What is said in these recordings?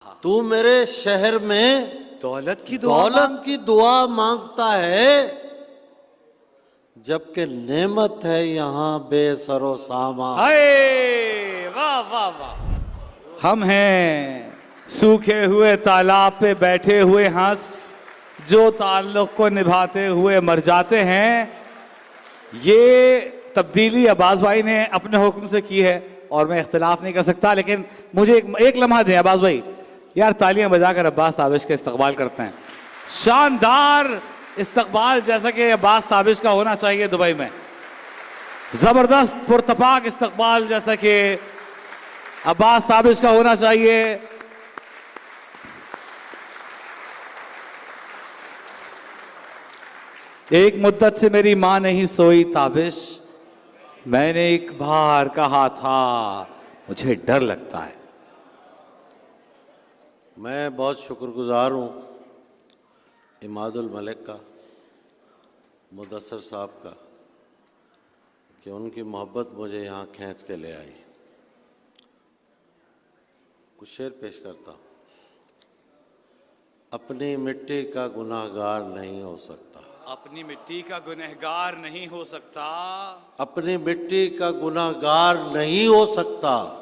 तू मेरे शहर में दौलत की दुआ मांगता है, जबकि नेमत है यहाँ बेसरो सामा। हाय वाह वाह वाह। हम हैं सूखे हुए तालाब पे बैठे हुए हंस, जो ताल्लुक को निभाते हुए मर जाते हैं। ये तब्दीली अब्बास भाई ने अपने हुक्म से की है और मैं इख्तिलाफ नहीं कर सकता, लेकिन मुझे एक लम्हा दें अब्बास भाई। यार तालियां बजाकर अब्बास ताबिश का इस्तकबाल करते हैं। शानदार इस्तकबाल जैसा कि अब्बास ताबिश का होना चाहिए दुबई में। जबरदस्त पुरतपाक इस्तकबाल जैसा कि अब्बास ताबिश का होना चाहिए। एक मुद्दत से मेरी मां नहीं सोई ताबिश, मैंने एक बार कहा था मुझे डर लगता है। मैं बहुत शुक्रगुजार हूँ इमादुल मलिक का, मुदस्सर साहब का, कि उनकी मोहब्बत मुझे यहाँ खींच के ले आई। कुछ शेर पेश करता हूँ। अपनी मिट्टी का गुनाहगार नहीं हो सकता, अपनी मिट्टी का गुनहगार नहीं हो सकता, अपनी मिट्टी का गुनाहगार नहीं हो सकता,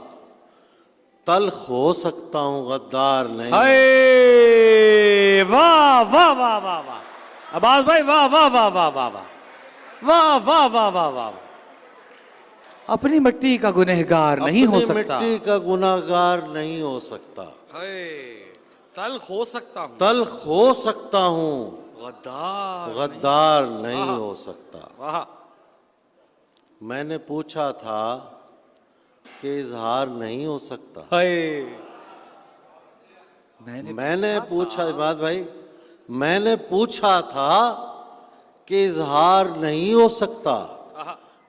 तल्ख हो सकता हूँ गद्दार नहीं। हाय वाह वाह वाह वाह वाह अब्बास भाई, वाह वाह वाह वाह वाह वाह वाह वाह वाह वाह वाह। अपनी मिट्टी का गुनहगार नहीं हो सकता, मिट्टी का गुनाहगार नहीं हो सकता, तल्ख हो सकता हूँ, तल्ख हो सकता हूँ, गद्दार नहीं हो सकता। वाह। मैंने पूछा था कि इजहार नहीं हो सकता। मैंने पूछा इबाद भाई, मैंने पूछा था कि इजहार नहीं हो सकता,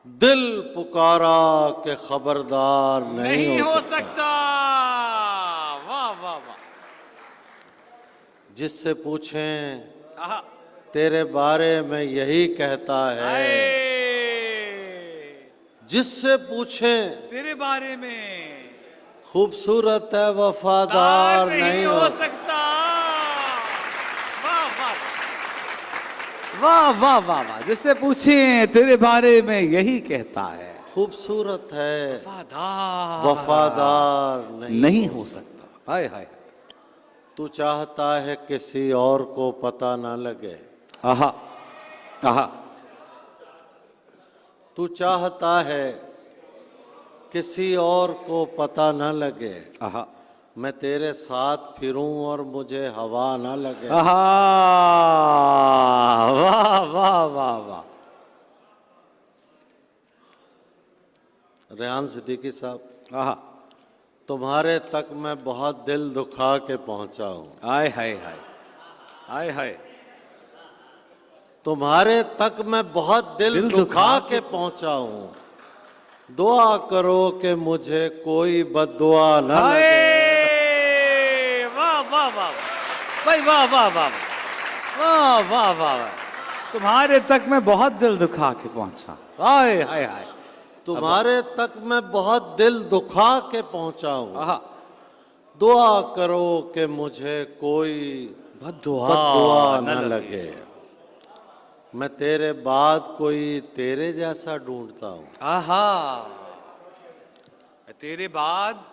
दिल पुकारा के खबरदार नहीं हो सकता। वाह वाह वाह। जिससे पूछें तेरे बारे में यही कहता है, जिससे पूछें तेरे बारे में खूबसूरत है वफादार नहीं हो सकता। वाह वाह वाह वाह वाह वाह। जिससे पूछें तेरे बारे में यही कहता है, खूबसूरत है वफादार वफादार नहीं हो सकता। हाय हाय। तू चाहता है किसी और को पता ना लगे, आहा आहा। तू चाहता है किसी और को पता न लगे, आहा। मैं तेरे साथ फिरूं और मुझे हवा न लगे। आहा वाह वाह वाह वाह। रेहान सिद्दीकी साहब, आहा। तुम्हारे तक मैं बहुत दिल दुखा के पहुंचा हूं। हाय हाय हाय हाय हाय। तुम्हारे तक मैं बहुत दिल दुखा के पहुंचा हूं, दुआ करो कि मुझे कोई बद्दुआ न लगे। वाह वाह वाह भाई, वाह वाह वाह वाह वाह वाह। तुम्हारे तक मैं बहुत दिल दुखा के पहुंचा। हाय हाय हाय। तुम्हारे तक मैं बहुत दिल दुखा के पहुंचा हूं, दुआ करो कि मुझे कोई बद्दुआ न लगे। मैं तेरे बाद कोई तेरे जैसा ढूंढता हूँ। आहा। तेरे बाद,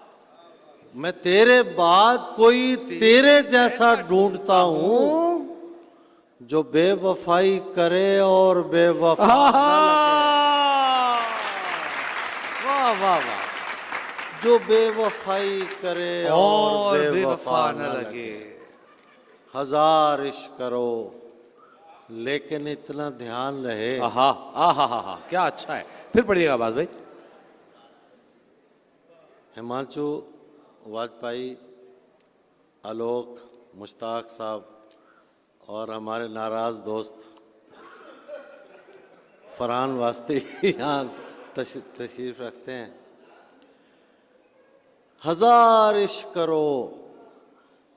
मैं तेरे बाद कोई तेरे जैसा ढूंढता हूँ, जो बेवफाई करे और बेवफा न लगे। वाह वाह वाह। जो बेवफाई करे और बेवफा न लगे। हजार इश्क करो लेकिन इतना ध्यान रहे। आहा आहा हा, क्या अच्छा है। फिर पढ़िएगा अब्बास भाई। हिमांशु वाजपेयी, आलोक, मुश्ताक साहब और हमारे नाराज दोस्त फरहान वास्ती यहाँ तशरीफ रखते हैं। हजार इश्क करो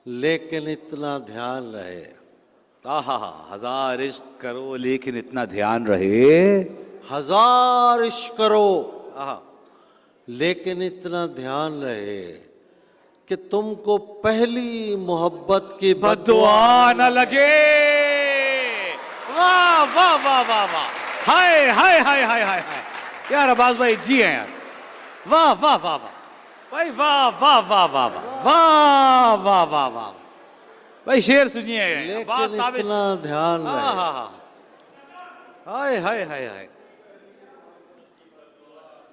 लेकिन इतना ध्यान रहे। आहा, हजार इश्क करो लेकिन इतना ध्यान रहे। हजार इश्क करो आहा। लेकिन इतना ध्यान रहे कि तुमको पहली मोहब्बत की बद्दुआ न लगे। वाह वाह वाह वाह वाह, हाय हाय हाय हाय हाय हाय, यार अब्बास भाई जी हैं यार, वाह वाह वाह वाह भाई, वाह वाह वाह वाह वाह वाह वाह वाह वाह भाई, शेर सुनिए अब्बास लेकिन ताबिश। इतना ध्यान हाँ रहे हाँ हाँ, हाय हाय हाय हाय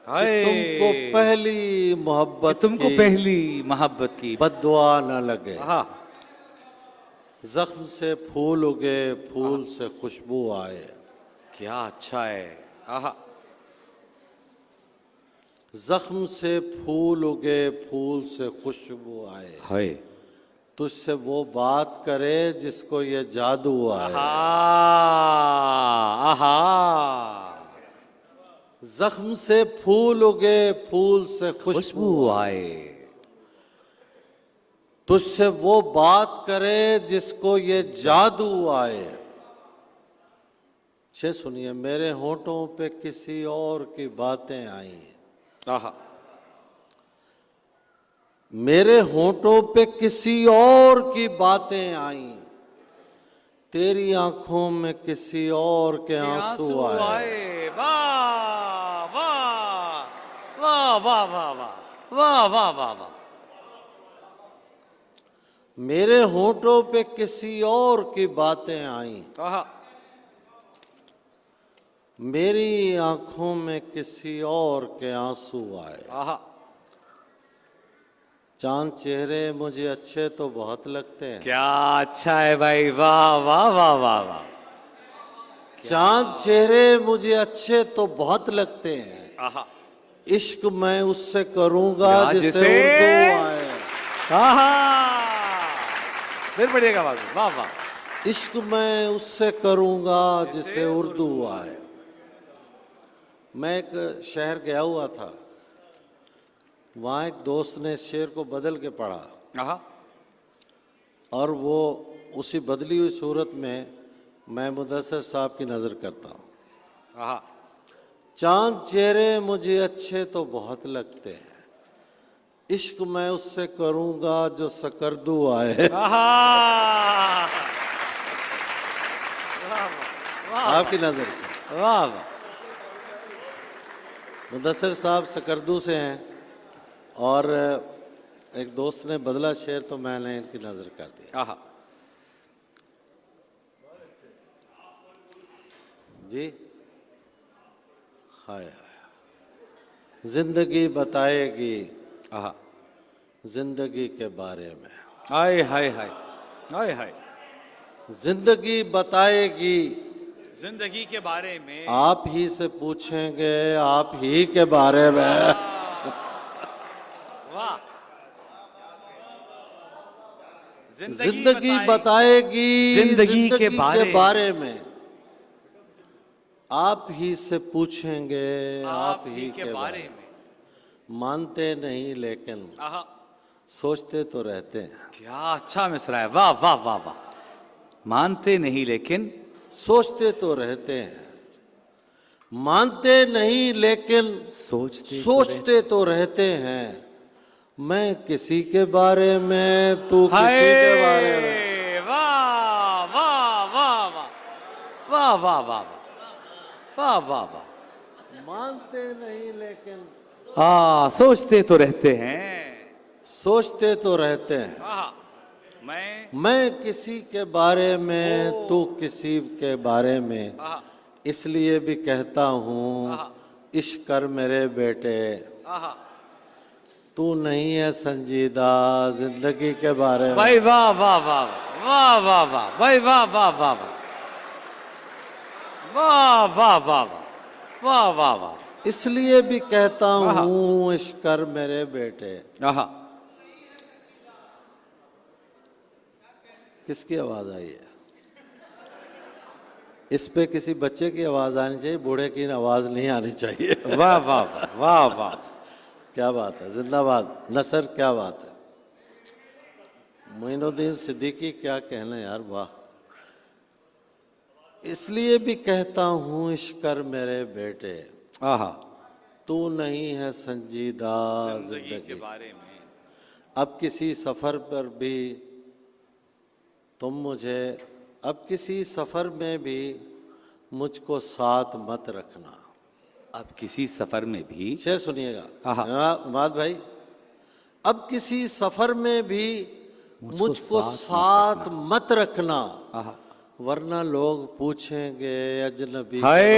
कि तुमको पहली मोहब्बत तुमको की पहली मोहब्बत की बद्दुआ न लगे। हाँ, जख्म से फूल उगे, फूल से खुशबू आए। क्या अच्छा है। आहा, जख्म से फूल उगे, फूल से खुशबू आए। हाय, तुझसे वो बात करे जिसको ये जादू आए। आहा, जख्म से फूल उगे, फूल से खुशबू आए। तुझसे वो बात करे जिसको ये जादू आए। छे सुनिए, मेरे होठों पे किसी और की बातें आई। आहा, मेरे होठों पे किसी और की बातें आई। तेरी आंखों में किसी और के आंसू आए। वाह वाह वाह वाह वाह वाह वाह वाह वाह वाह, मेरे होठों पे किसी और की बातें आई। आहा, मेरी आंखों में किसी और के आंसू आए। आहा, चांद चेहरे मुझे अच्छे तो बहुत लगते हैं। क्या अच्छा है भाई, वाह वाह वाह वाह वाह, चांद चेहरे मुझे अच्छे तो बहुत लगते हैं। आहा, इश्क मैं उससे करूंगा जिसे जिसे उर्दू आए। आहा, फिर पढ़िएगा बात, वाह वाह, इश्क मैं उससे करूंगा जिसे उर्दू आए। मैं एक शहर गया हुआ था, वहाँ एक दोस्त ने इस शेर को बदल के पढ़ा, आहा, और वो उसी बदली हुई सूरत में मैं मुदस्सिर साहब की नज़र करता हूँ। आहा, चांद चेहरे मुझे अच्छे तो बहुत लगते हैं, इश्क मैं उससे करूंगा जो सकरदू आए। आहा, आपकी नज़र से वाह वाह, मुदस्सिर साहब सकरदू से हैं, और एक दोस्त ने बदला शेर तो मैंने इनकी नज़र कर दिया। आहा, जी, हाय हाय, जिंदगी बताएगी आहा, जिंदगी के बारे में। हाय हाय हाय हाय हाय, जिंदगी बताएगी, जिंदगी के बारे में आप ही से पूछेंगे आप ही के बारे में। वाह, जिंदगी बताएगी जिंदगी के बारे में, आप ही से पूछेंगे आप ही के बारे में। मानते नहीं लेकिन आहा, सोचते तो रहते हैं। क्या अच्छा मिसरा है, वाह वाह वाह वाह, मानते नहीं लेकिन सोचते तो रहते हैं, मानते नहीं लेकिन सोचते तो रहते हैं। मैं किसी के बारे में, तू किसी के बारे में। वाह वाह वाह वाह वाह वाह वाह वाह वाह वाह, मानते नहीं लेकिन सोचते तो रहते हैं। सोचते तो रहते हैं। आहा, मैं किसी के बारे में, तू किसी के बारे में, आहा, इसलिए भी कहता हूँ इश्क कर मेरे बेटे। आहा, तू नहीं है संजीदा जिंदगी के बारे में। भाई वाह वाह वाह वाह वाह वाह भाई, वाह वाह वाह वाह वाह वाह वाह वाह वाह, इसलिए भी कहता हूँ इश्क कर मेरे बेटे। आहा, किसकी आवाज आई है? इस पे किसी बच्चे की आवाज आनी चाहिए, बूढ़े की आवाज नहीं आनी चाहिए। वाह वाह वाह वाह, क्या बात है, जिंदाबाद नसर, क्या बात है। मोइनुद्दीन सिद्दीकी, क्या कहना यार, वाह। इसलिए भी कहता हूँ इश्क कर मेरे बेटे। आहा, तू नहीं है संजीदा जिंदगी के बारे में। अब किसी सफ़र पर भी तुम मुझे, अब किसी सफ़र में भी मुझको साथ मत रखना। अब किसी सफर में भी, शेर सुनिएगा। हाँ। उमाद भाई, अब किसी सफ़र में भी मुझको साथ साथ मत रखना, आहा। वरना लोग पूछेंगे अजनबी के हाय बारे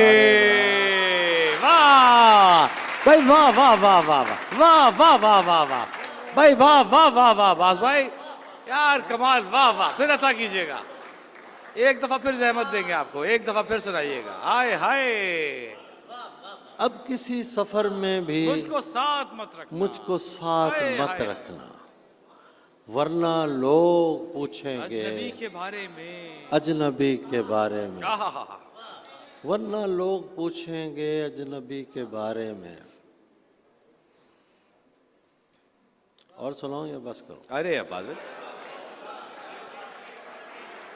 में। वाह भाई, वाह वाह वाह वाह वाह वाह वाह वाह वाह भाई, वाह वाह वाह वाह बास भाई, यार कमाल, वाह वाह। फिर अता कीजिएगा, एक दफा फिर जहमत देंगे आपको, एक दफा फिर सुनाइएगा। हाय हाय, अब किसी सफ़र में भी मुझको साथ मत रखना, मुझको साथ हाय, मत हाय। रखना, वरना लोग पूछेंगे अजनबी के बारे में, अजनबी के बारे में, आहा, वरना लोग पूछेंगे अजनबी के बारे में। और सुनाओ या बस करो? अरे अब्बास भाई,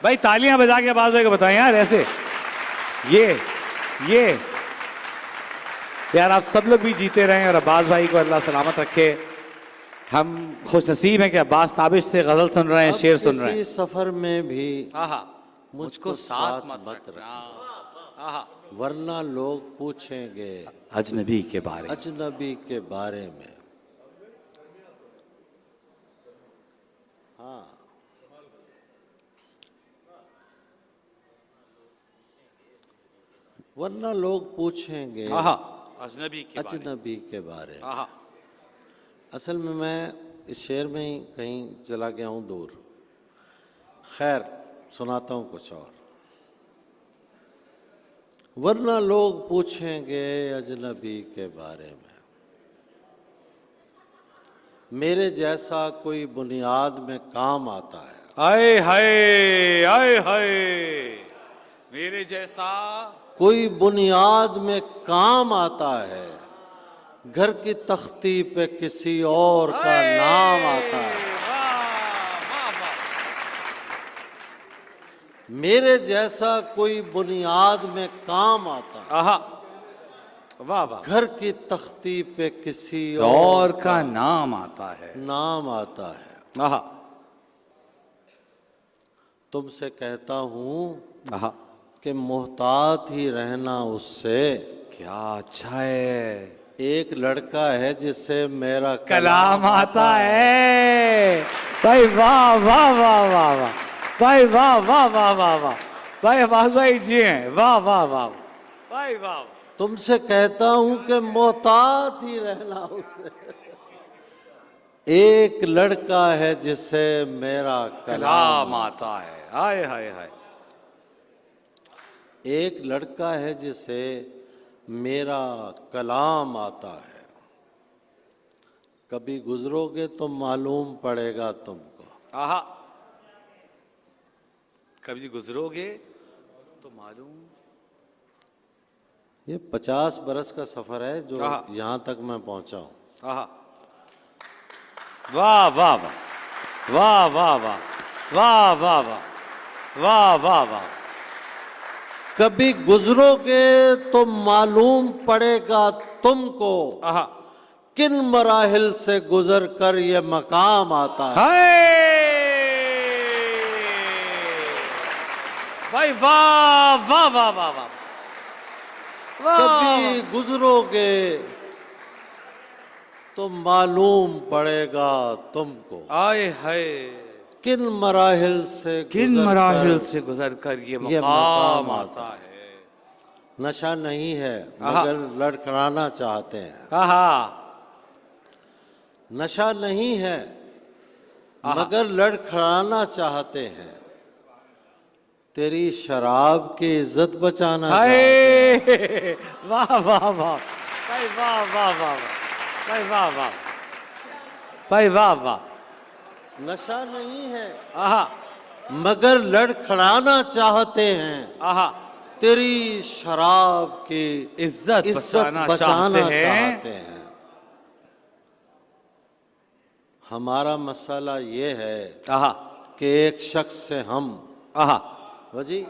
भाई तालियां बजा के अब्बास भाई को बताएं यार, ऐसे ये यार, आप सब लोग भी जीते रहें और अब्बास भाई को अल्लाह सलामत रखे। हम खुश नसीब हैं कि अब्बास ताबिश से गजल सुन रहे हैं, शेर सुन रहे हैं। किसी सफ़र में भी मुझको साथ मत रखना, वरना लोग पूछेंगे अजनबी के बारे में, अजनबी के बारे में। हाँ, वरना लोग पूछेंगे अजनबी के बारे में। असल में मैं इस शेर में ही कहीं चला गया हूँ दूर। खैर, सुनाता हूँ कुछ और। वरना लोग पूछेंगे अजनबी के बारे में, मेरे जैसा कोई बुनियाद में काम आता है। आए हाय, आए हाय, मेरे जैसा कोई बुनियाद में काम आता है, घर की तख्ती पे किसी और का नाम आता है। मेरे जैसा कोई बुनियाद में काम आता है, वाह वाह, घर की तख्ती पे किसी और का नाम आता है, नाम आता है। आहा, तुमसे कहता हूँ कि मोहतात ही रहना उससे। क्या अच्छा है, एक लड़का है जिसे मेरा कलाम आता है। भाई वाह वाह वाह वाह वाह भाई, वाह वाह वाह वाह वाह भाई, अब्बास भाई जी हैं, वाह वाह वाह भाई, वाह। तुमसे कहता हूं कि मोहतात ही रहना उससे। एक लड़का है जिसे मेरा कलाम आता है, हाय हाय हाय। एक लड़का है जिसे मेरा कलाम आता है। कभी गुजरोगे तो मालूम पड़ेगा तुमको। आहा, कभी गुजरोगे तो मालूम। ये 50 बरस का सफर है जो यहाँ तक मैं पहुँचा हूँ। आहा, वाह वाह वाह वाह वाह वाह वाह वाह वाह वाह वाह वाह। कभी गुजरोगे तो मालूम पड़ेगा तुमको किन मराहिल से गुजर कर ये मकाम आता है। भाई वाह वाह वाह वाह वाह। कभी गुजरोगे तो मालूम पड़ेगा तुमको आए है किन मराहिल से गुजर कर ये मकाम आता है। नशा नहीं है मगर लड़खड़ाना चाहते हैं। नशा नहीं है मगर लड़खड़ाना चाहते हैं। तेरी शराब की इज्जत बचाना चाहते हैं। वाह वाह वाह भाई, वाह वाह वाह भाई, वाह वाह भाई, वाह वाह। नशा नहीं है मगर लड़खड़ाना चाहते हैं। तेरी शराब की इज्जत बचाना चाहते हैं। हमारा मसला ये है कि एक शख्स से हम वजी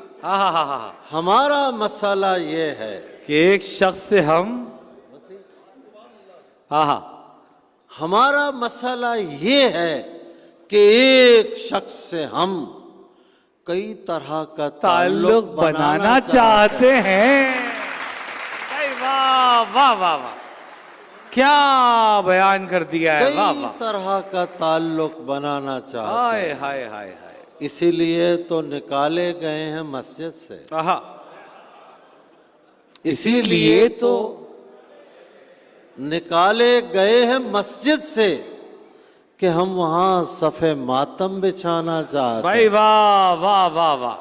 हमारा मसला ये है कि एक शख्स से हम हमारा मसला ये है कि एक शख्स से हम कई तरह का ताल्लुक बनाना चाहते हैं। भाई वाह वाह वाह वाह, क्या बयान कर दिया है। वाह कई वाह, तरह का ताल्लुक बनाना चाहते हाय हैं। हाय हाय हाय। इसीलिए तो निकाले गए हैं मस्जिद से। आहा, इसीलिए तो निकाले गए हैं मस्जिद से कि हम वहां सफे मातम बिछाना चाहते भाई हैं, वाह वाह वाह वाह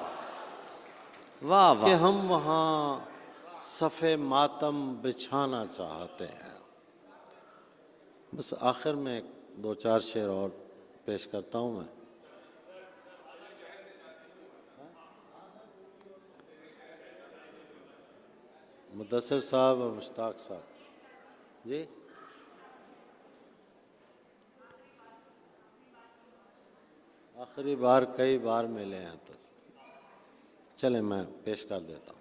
वाह कि वाह। हम वहां सफे मातम बिछाना चाहते हैं। बस आखिर में दो चार शेर और पेश करता हूं मैं। मुदस्सिर साहब और मुश्ताक साहब जी, आखिरी बार कई बार मिले हैं तो चले मैं पेश कर देता हूँ।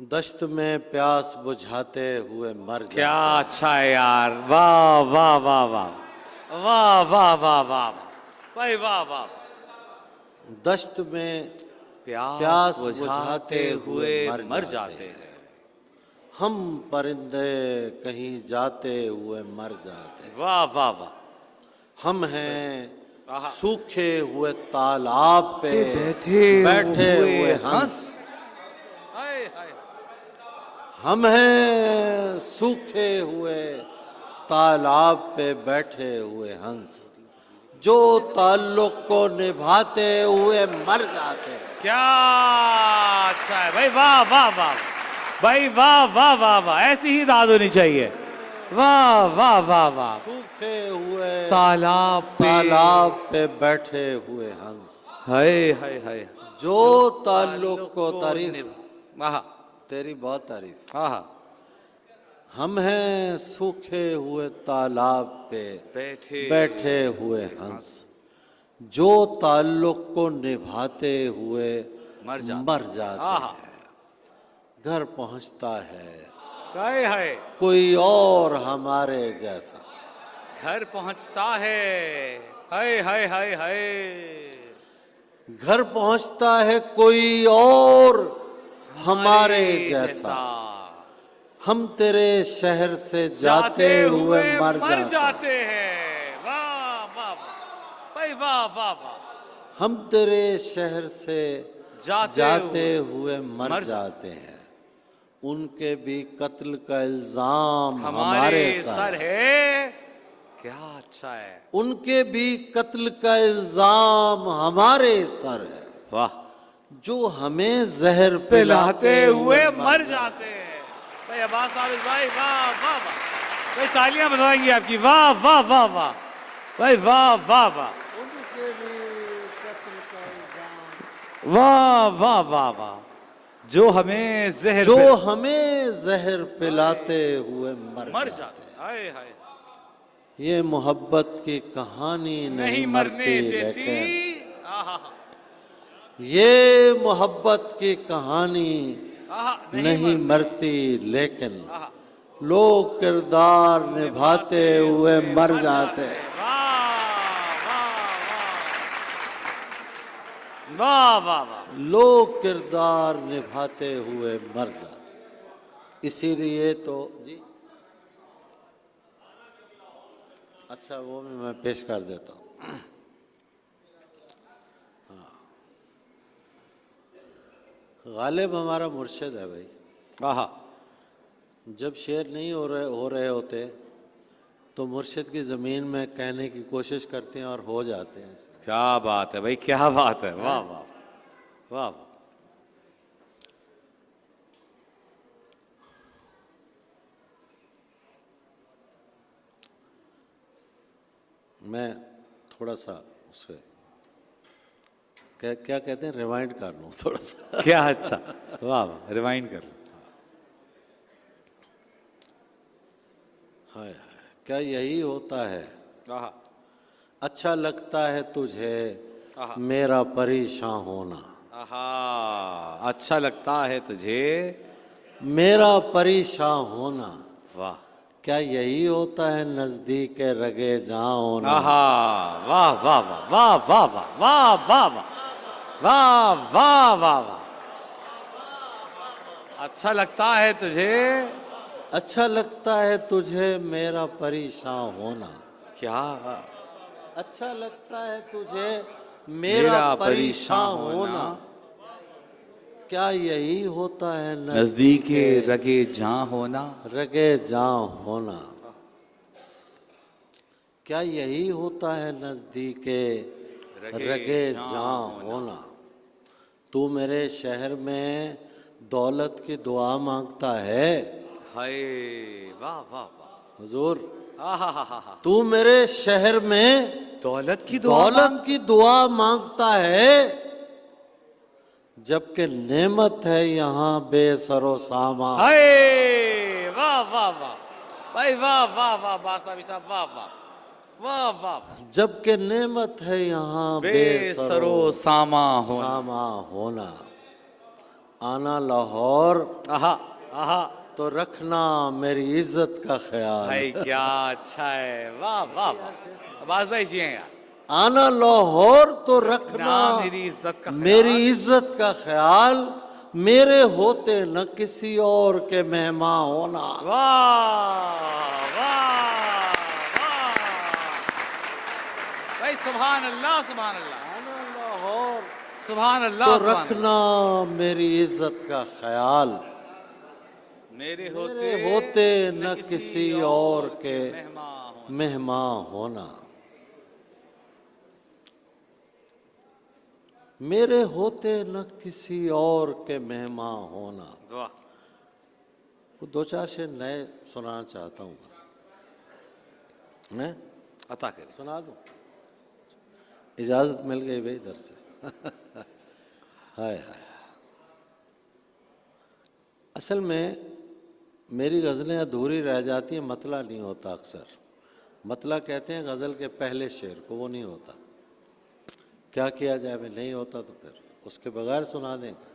दश्त में प्यास बुझाते हुए मर क्या जाते अच्छा है यार, वाह वाह वाह वाह वाह वाह वाह वाह भाई वाह वाह। हैं। दश्त में प्यास प्यास बुझाते हुए मर जाते हैं। हम परिंदे कहीं जाते हुए मर जाते हैं। वाह वाह वाह। हम हैं सूखे हुए तालाब पे बैठे हुए हंस। हाय हाय। हम हैं सूखे हुए तालाब पे बैठे हुए हंस, जो ताल्लुक को निभाते हुए मर जाते हैं। क्या अच्छा है भाई, वाह वाह वाह भाई, वाह वाह वाह वाह। ऐसी ही दाद होनी चाहिए। वाह वाह वाह वाह। सूखे हुए तालाब पे बैठे हुए हंस, हाय हाय हाय। जो ताल्लुक को तारीफ, आहा तेरी बहुत तारीफ। आहा। हम हैं सूखे हुए तालाब पे बैठे हुए हंस, जो ताल्लुक को निभाते हुए मर जाते हैं। घर पहुंचता है हाय हाय। कोई और हमारे जैसा, घर पहुंचता है हाय हाय हाय हाय। घर पहुंचता है कोई और हमारे जैसा। हम तेरे शहर से जाते हुए मर जाते हैं। वाह वाह भाई, वाह वाह वाह। हम तेरे शहर से जाते हुए मर जाते जाते हैं। उनके भी कत्ल का इल्जाम हमारे सर है। क्या अच्छा है। उनके भी कत्ल का इल्जाम हमारे सर है। वाह। जो हमें जहर पिलाते हुए मर जाते हैं। भाई अब्बास साबिर भाई, वाह वाह वाह भाई, तालियां बजाएंगे आपकी। वाह वाह वाह वाह भाई, वाह वाह वाह। उनके भी कत्ल का इल्जाम, वाह वाह वाह वाह। जो हमें जहर पिलाते हुए मर जाते हैं। हाय हाय। ये मोहब्बत की कहानी नहीं मरती लेकिन, ये मोहब्बत की कहानी नहीं मरती लेकिन, लोग किरदार निभाते हुए मर जाते हैं। वाह वाह वाह। लोग किरदार निभाते हुए मर जाते। इसीलिए तो जी, अच्छा वो भी मैं पेश कर देता हूँ। हाँ, गालिब हमारा मुर्शिद है भाई। आहा। जब शेर नहीं हो रहे होते तो मुर्शिद की ज़मीन में कहने की कोशिश करते हैं और हो जाते हैं। क्या बात है भाई, क्या बात है। वाह वाह वाह। मैं थोड़ा सा उससे क्या कहते हैं, रिवाइंड कर लूँ थोड़ा सा। क्या अच्छा, वाह वाह, रिवाइंड कर लो। हाय क्या यही होता है। अच्छा लगता है तुझे मेरा परेशान होना। अच्छा लगता है तुझे मेरा परेशान होना। वाह। क्या यही होता है नजदीक रगे जहां होना? आहा, वाह वाह वाह वाह वाह वाह वाह वाह वाह वाह वाह वाह। अच्छा लगता है तुझे? अच्छा लगता है तुझे मेरा परेशान होना? क्या? अच्छा लगता है तुझे मेरा मेरा परेशान परेशान होना? क्या यही होता है नजदीक नजदीक रगे जहां होना? रगे जहां होना? क्या यही होता है नजदीक रगे जहां होना? तू मेरे शहर में दौलत की दुआ मांगता है? हाय, वाह वाह वाह। हुजूर, आहा हा हा। तू मेरे शहर में दौलत की दौलत की दुआ मांगता है, जबकि नेमत है यहाँ बेसरो सामा। हाय, वाह वाह वाह भाई, वाह वाह वाह बादशाह साहब, वाह वाह वाह वाह। जबकि नेमत है यहाँ बेसरो सामा होना। सामा होना। आना लाहौर आहा आहा। तो रखना मेरी इज्जत का ख्याल। भाई क्या अच्छा है, वाह वाह वाह। अब्बास भाई जी हैं यार। आना लाहौर तो रखना मेरी इज्जत का मेरी इज्जत का ख्याल, मेरे होते न किसी और के मेहमान होना। वाह वाह वाह भाई, सुभान अल्लाह सुभान अल्लाह। आना लाहौर सुभान अल्लाह तो रखना मेरी इज्जत का ख्याल, मेरे होते न किसी और के मेहमान। मेहमान होना। मेरे होते न किसी और के मेहमान होना। वाह। कुछ दो चार शेर नए सुनाना चाहता हूँ मैं। अता करे। सुना दूं? इजाजत मिल गई भाई इधर से। हाय हाय। असल में मेरी गज़लें अधूरी रह जाती हैं, मतला नहीं होता अक्सर। मतला कहते हैं गज़ल के पहले शेर को, वो नहीं होता। क्या किया जाए भाई, नहीं होता तो फिर उसके बगैर सुना देंगे।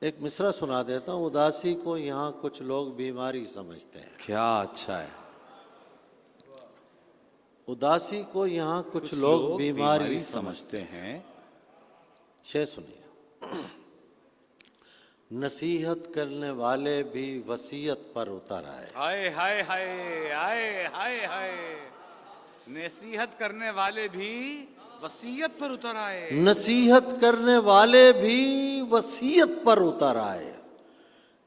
एक मिसरा सुना देता हूँ। उदासी को यहाँ कुछ लोग बीमारी समझते हैं। क्या अच्छा है। उदासी को यहाँ कुछ लोग बीमारी समझते हैं। शेर सुनिए। नसीहत करने वाले भी वसीयत पर उतर आए। हाय हाय हाय हाय हाय हाय। नसीहत करने वाले भी वसीयत पर उतर आए। नसीहत करने वाले भी वसीयत पर उतर आए।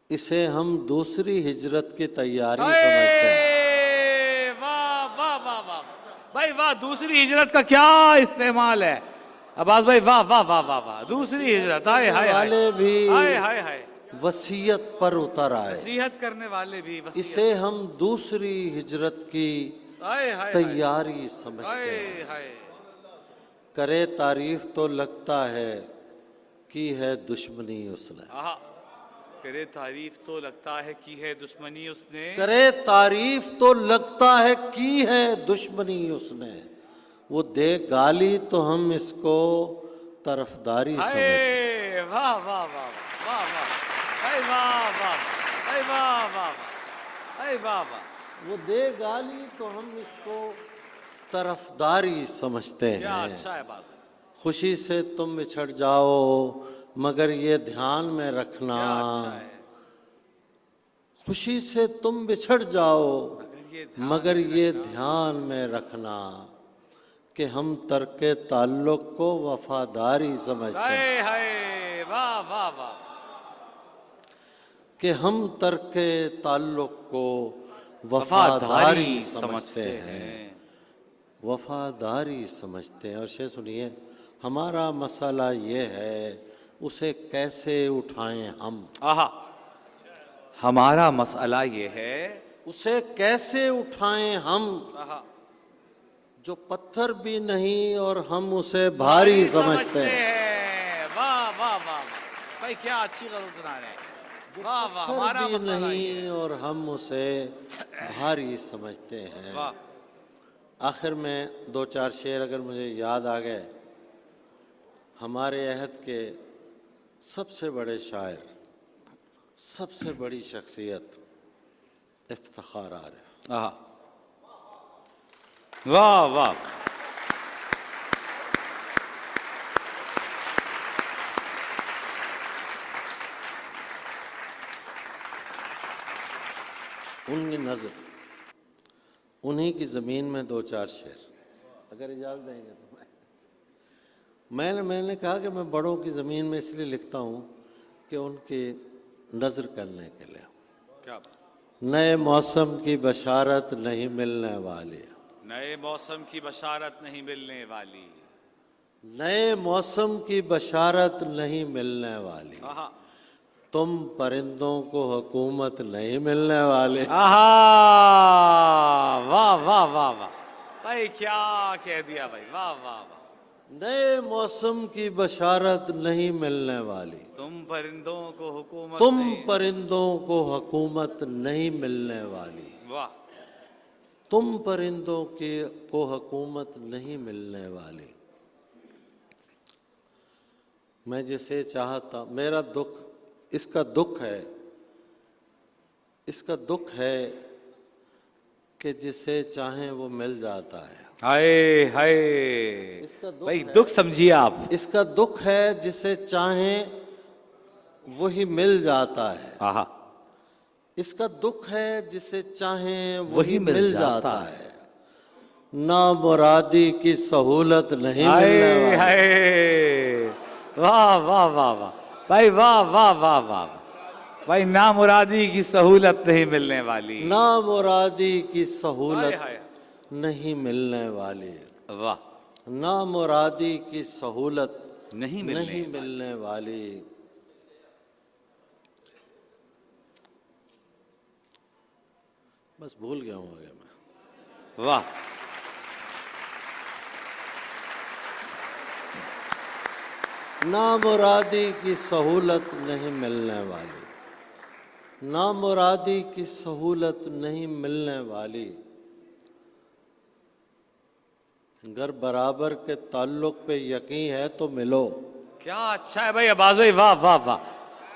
इसे हम दूसरी हिजरत की तैयारी समझते हैं। वाह वाह वाह वाह भाई, वाह। दूसरी हिजरत का क्या इस्तेमाल है अब्बास भाई, वाह वाह वाह वाह वाह। दूसरी हिजरत, हाय हाय वाले भी हाय हाय हाय। वसीयत पर उतर आए। नसीहत करने वाले भी वसीयत। इसे हम दूसरी हिजरत की हाय हाय तैयारी समझते हैं। हाय। करे तारीफ तो लगता है की है दुश्मनी उसने। आहा। करे तारीफ तो लगता है की है दुश्मनी उसने। करे तारीफ तो लगता है की है दुश्मनी उसने। वो दे गाली तो हम इसको तरफदारी समझते हैं। वाह वाह वाह वाह वाह भाई, वाह वाह भाई, वाह वाह भाई, वाह वाह। वो दे गाली तो हम इसको तरफदारी समझते हैं। क्या अच्छा है बात। खुशी से तुम बिछड़ जाओ मगर ये ध्यान में रखना। क्या अच्छा है। खुशी से तुम बिछड़ जाओ मगर ये रखना। ध्यान में रखना कि हम तर्के ताल्लुक को वफादारी समझते हैं। हाय हाय, वाह वाह वाह। कि हम तर्के ताल्लुक को वफादारी समझते हैं। वफादारी समझते हैं। और शेर सुनिए। हमारा मसला ये है उसे कैसे उठाएं हम। आहा। हमारा मसला ये है उसे कैसे उठाएं हम, आहा, जो पत्थर भी नहीं और हम उसे भारी समझते हैं। वाह वाह वाह भाई, क्या अच्छी गजल सुना रहे हैं। वाह वाह, हमारा भी मसला ये नहीं है। और हम उसे भारी समझते हैं। वाह। आखिर में दो चार शेर अगर मुझे याद आ गए। हमारे अहद के सबसे बड़े शायर, सबसे बड़ी शख्सियत इफ्तिखार आरिफ। आहा, वाह वाह, उनकी नज़र, उन्हीं की ज़मीन में दो चार शेर, अगर इजाज़त देंगे तो। मैंने कहा कि मैं बड़ों की ज़मीन में इसलिए लिखता हूँ कि उनकी नज़र करने के लिए। क्या नए मौसम की बशारत नहीं मिलने वाली, नए मौसम की बशारत नहीं मिलने वाली, नए मौसम की बशारत नहीं मिलने वाली, आहा, तुम परिंदों को हुकूमत नहीं मिलने वाले। आहा, वाह वाह वाह वाह भाई, क्या कह दिया भाई, वाह वाह वाह। नए मौसम की बशारत नहीं मिलने वाली, तुम परिंदों को हुकूमत तुम नहीं, परिंदों को हुकूमत नहीं मिलने वाली, वाह, तुम परिंदों को हुकूमत नहीं मिलने वाली। मैं जिसे चाहता, मेरा दुख, इसका दुख है, इसका दुख है कि जिसे चाहें वो मिल जाता है। हाय हाय, इसका दुख भाई है, दुख समझिए आप। इसका दुख है जिसे चाहें वही मिल जाता है। आहा, इसका दुख है जिसे चाहें वही वही मिल मिल जाता जाता है। ना मुरादी की सहूलत नहीं हाय मिलने वाली। हाय, वाह वाह वाह वाह भाई, वाह वाह वाह वाह भाई, ना मुरादी की सहूलत नहीं मिलने वाली, ना मुरादी की हाय सहूलत हाय, नहीं मिलने वाली, वाह, ना मुरादी की सहूलत नहीं नहीं मिलने वाली। बस भूल गया हूँ आगे मैं। वाह, ना मुरादी की सहूलत नहीं मिलने वाली, ना मुरादी की सहूलत नहीं मिलने वाली। अगर बराबर के ताल्लुक पे यकीन है तो मिलो। क्या अच्छा है भाई अब्बास भाई, वाह वाह वाह,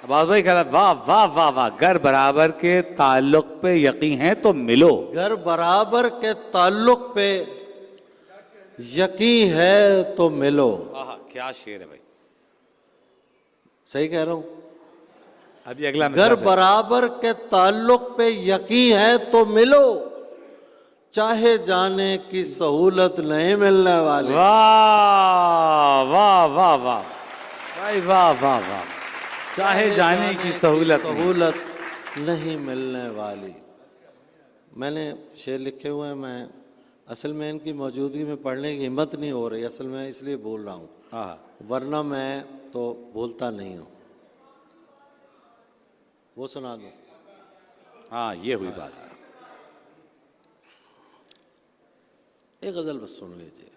अब्बास भाई कह रहा, वाह वाह वाह वाह, घर बराबर के ताल्लुक पे यकीन है तो मिलो। अगर बराबर के ताल्लुक पे यकीन है तो मिलो। आहा, क्या शेर है भाई, सही कह रहा हूं? अभी अगला अगर बराबर के ताल्लुक पे यकीन है तो मिलो, चाहे जाने की सहूलत नहीं मिलने वाली। वाह वाह वाह वाह भाई, वाह वाह वाह, चाहे जाने की सहूलत नहीं मिलने वाली। मैंने शेर लिखे हुए हैं, मैं असल में इनकी मौजूदगी में पढ़ने की हिम्मत नहीं हो रही, असल में इसलिए बोल रहा हूँ, वरना मैं तो भूलता नहीं हूँ। वो सुना दो। हाँ, ये हुई बात। एक गज़ल बस सुन लीजिए,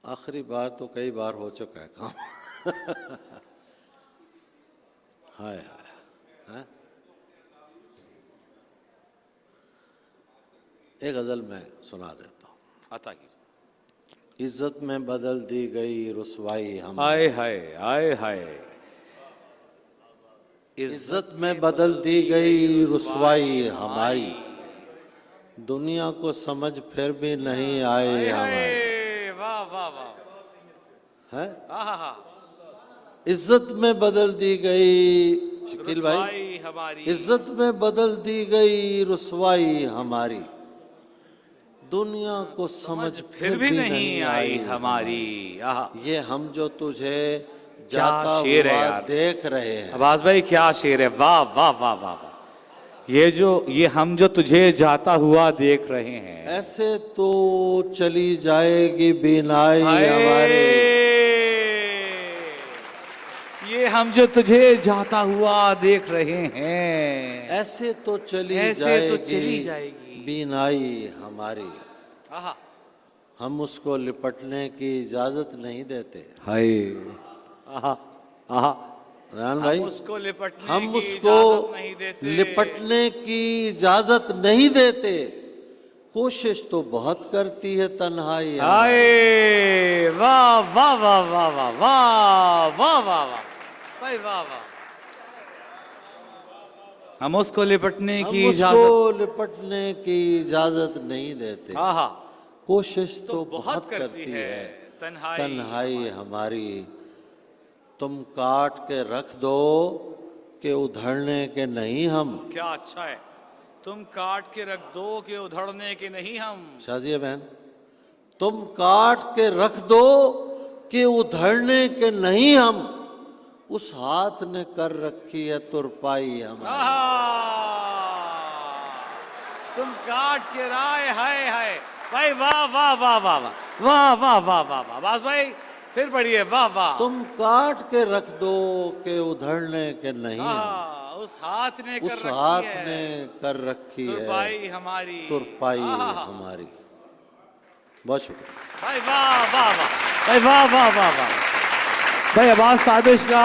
आखिरी बार तो कई बार हो चुका है काम। हाय हाय, एक गज़ल मैं सुना देता हूँ। आता की इज्जत में बदल दी गई रुसवाई हम, हाय हाय हाय हाय, इज्जत में बदल दी गई रुसवाई हमारी, दुनिया को समझ फिर भी नहीं आए हमारी। वाह वाह वाह, है आहा, इज्जत में बदल दी गई, शकील भाई, रुसवाई हमारी, इज्जत में बदल दी गई रुसवाई हमारी, दुनिया को समझ फिर भी नहीं आई हमारी। आहा, ये हम जो तुझे जाता शेर है हुआ यार, देख रहे हैं। अब्बास भाई क्या शेर है, वाह वाह वाह वाह वाह, ये हम जो तुझे जाता हुआ देख रहे हैं, ऐसे तो चली जाएगी बीनाई हमारी, ये हम जो तुझे जाता हुआ देख रहे हैं, ऐसे तो चली जाएगी बीनाई हमारी, आहा, हम उसको लिपटने की इजाजत नहीं देते। हाय, आहा आहा, रान भाई, उसको लिपटने हम की उसको इजाजत नहीं देते, लिपटने की इजाजत नहीं देते, कोशिश तो बहुत करती है तन्हाई। हाय, वाह वाह वाह वाह वाह वाह वाह वाह वाह भाई, वाह वाह, हम उसको लिपटने हम की उसको इजाजत लिपटने की इजाजत नहीं देते। आहा कोशिश तो बहुत बहुत करती है तन्हाई तन्हाई हमारी। तुम काट के रख दो कि उधड़ने के नहीं हम। क्या अच्छा है, तुम काट के रख दो कि उधड़ने के नहीं हम। शाजिया बहन, तुम काट के रख दो कि उधड़ने के नहीं हम। उस हाथ ने कर रखी है तुरपाई हमारी। तुम काट के राय हाय हाय भाई, वाह वाह वाह वाह वाह वाह वाह वाह वाह वाह वाह भाई, फिर पढ़िए वाह वाह। तुम काट के रख दो कि उधड़ने के नहीं हम। उस हाथ ने कर उस रखी हाथ है ने कर रखी है तुरपाई हमारी, तुरपाई आहा। हमारी। बहुत शुक्रिया भाई वाह वाह वाह भाई, वाह वाह वाह वाह भाई। अब्बास ताबिश का